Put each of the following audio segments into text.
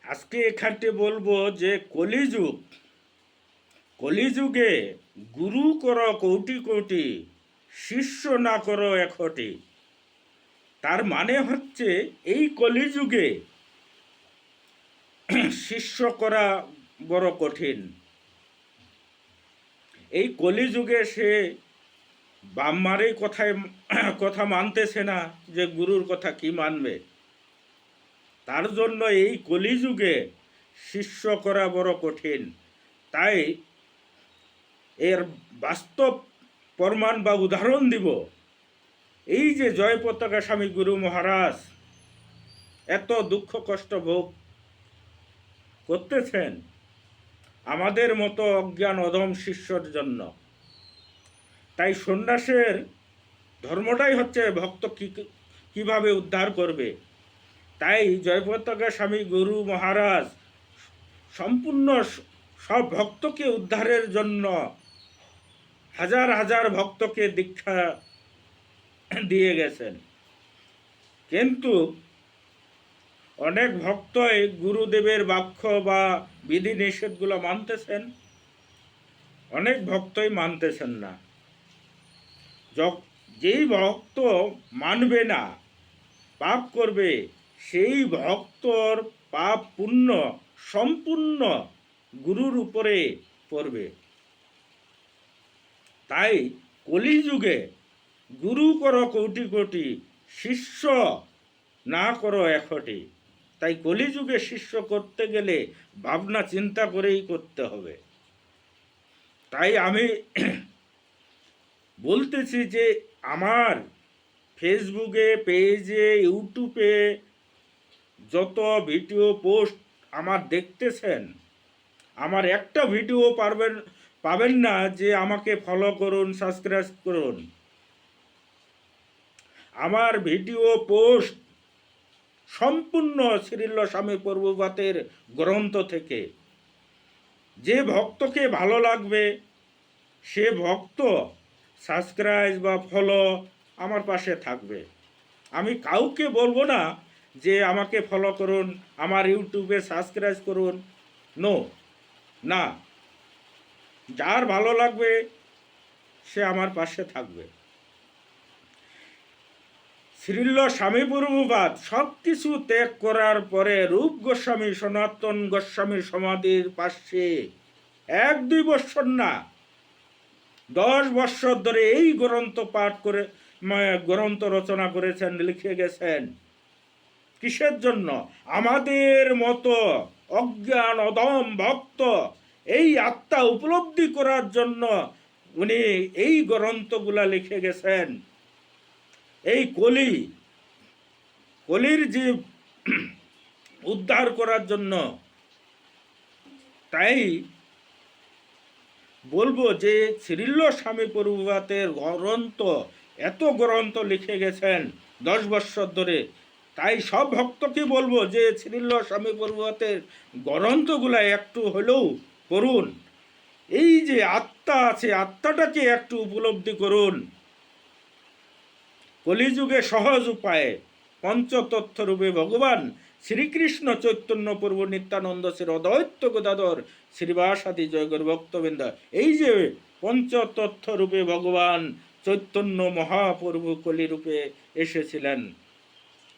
আজকে এখানে বলবো যে কলিযুগে গুরু কর কোটি কোটি, শিষ্য না করো একটি। তার মানে হচ্ছে এই কলিযুগে শিষ্য করা বড় কঠিন। এই কলিযুগে সে বাম্মারই কথা মানতেছে না, যে গুরুর কথা কি মানবে। তার জন্য এই কলিযুগে শিষ্য করা বড় কঠিন। তাই এর বাস্তব প্রমাণ বা উদাহরণ দিব। এই যে জয় পতাকা স্বামী গুরু মহারাজ এত দুঃখ কষ্ট ভোগ করতেছেন আমাদের মতো অজ্ঞান অধম শিষ্যর জন্য। তাই সন্ন্যাসের ধর্মটাই হচ্ছে ভক্ত কিভাবে উদ্ধার করবে। তাই জয় পতাকা স্বামী গুরু মহারাজ সম্পূর্ণ সব ভক্তকে উদ্ধারের জন্য হাজার হাজার ভক্তকে দীক্ষা দিয়ে গেছেন। কিন্তু অনেক ভক্তই গুরুদেবের বাক্য বা বিধি নিষেধগুলো মানতেছেন, অনেক ভক্তই মানতেছেন না। যেই ভক্ত মানবে না, পাপ করবে, সেই ভক্তর পাপ পুণ্য সম্পূর্ণ গুরুর উপরে পড়বে। তাই কলিযুগে গুরু করো কোটি কোটি, শিষ্য না করো একটি। তাই কলিযুগে শিষ্য করতে গেলে ভাবনা চিন্তা করেই করতে হবে। তাই আমি বলতেছি যে আমার ফেসবুকে পেজে ইউটিউবে যত ভিডিও পোস্ট আমার দেখতেছেন, আমার একটা ভিডিও পাবেন না যে আমাকে ফলো করুন, সাবস্ক্রাইব করুন। আমার ভিডিও পোস্ট সম্পূর্ণ শ্রীল স্বামী প্রভুপাদের গ্রন্থ থেকে। যে ভক্তকে ভালো লাগবে সে ভক্ত সাবস্ক্রাইব বা ফলো আমার পাশে থাকবে। আমি কাউকে বলবো না যে আমাকে ফলো করুন, আমার ইউটিউবে সাবস্ক্রাইব করুন। না, যার ভালো লাগবে সে আমার পাশে থাকবে। শ্রীল স্বামী প্রভুপাদ সব কিছু ত্যাগ করার পরে রূপ গোস্বামী সনাতন গোস্বামীর সমাধির পাশে 1-2 বৎসর না, 10 বৎসর ধরে এই গ্রন্থ পাঠ করে গ্রন্থ রচনা করেছেন, লিখে গেছেন। কিসের জন্য? আমাদের মতো অজ্ঞান অধম ভক্ত এই আত্মা উপলব্ধি করার জন্য উনি এই গ্রন্থগুলা লিখে গেছেন। এই কলির যে উদ্ধার করার জন্য। তাই বলবো যে শ্রীল স্বামী প্রভুপাদের এত গ্রন্থ লিখে গেছেন 10 বৎসর ধরে। তাই সব ভক্তকে বলবো যে শ্রীল স্বামী প্রভুপাদের গ্রন্থগুলা একটু হলেও পড়ুন। এই যে আত্মা আছে, আত্মাটাকে একটু উপলব্ধি করুন। কলিযুগে সহজ উপায়ে পঞ্চতত্ত্বরূপে ভগবান শ্রীকৃষ্ণ চৈতন্য প্রভু নিত্যানন্দ শ্রী অদ্বৈত গদাধর শ্রীবাসাদি জয়গুরু ভক্তবৃন্দ, এই যে পঞ্চতত্ত্বরূপে ভগবান চৈতন্য মহাপ্রভু কলিরূপে এসেছিলেন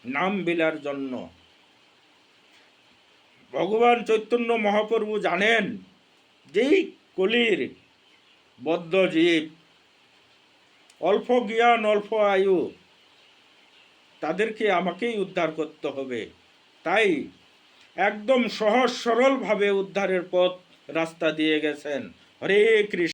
নাম বিলার জন্য। ভগবান চৈতন্য মহাপ্রভু জানেন যেই কলির বদ্ধ জীব, অল্প জ্ঞান অল্প আয়ু, তাদেরকে আমাকেই উদ্ধার করতে হবে। তাই একদম সহজ সরলভাবে উদ্ধারের পথ রাস্তা দিয়ে গেছেন। হরে কৃষ্ণ।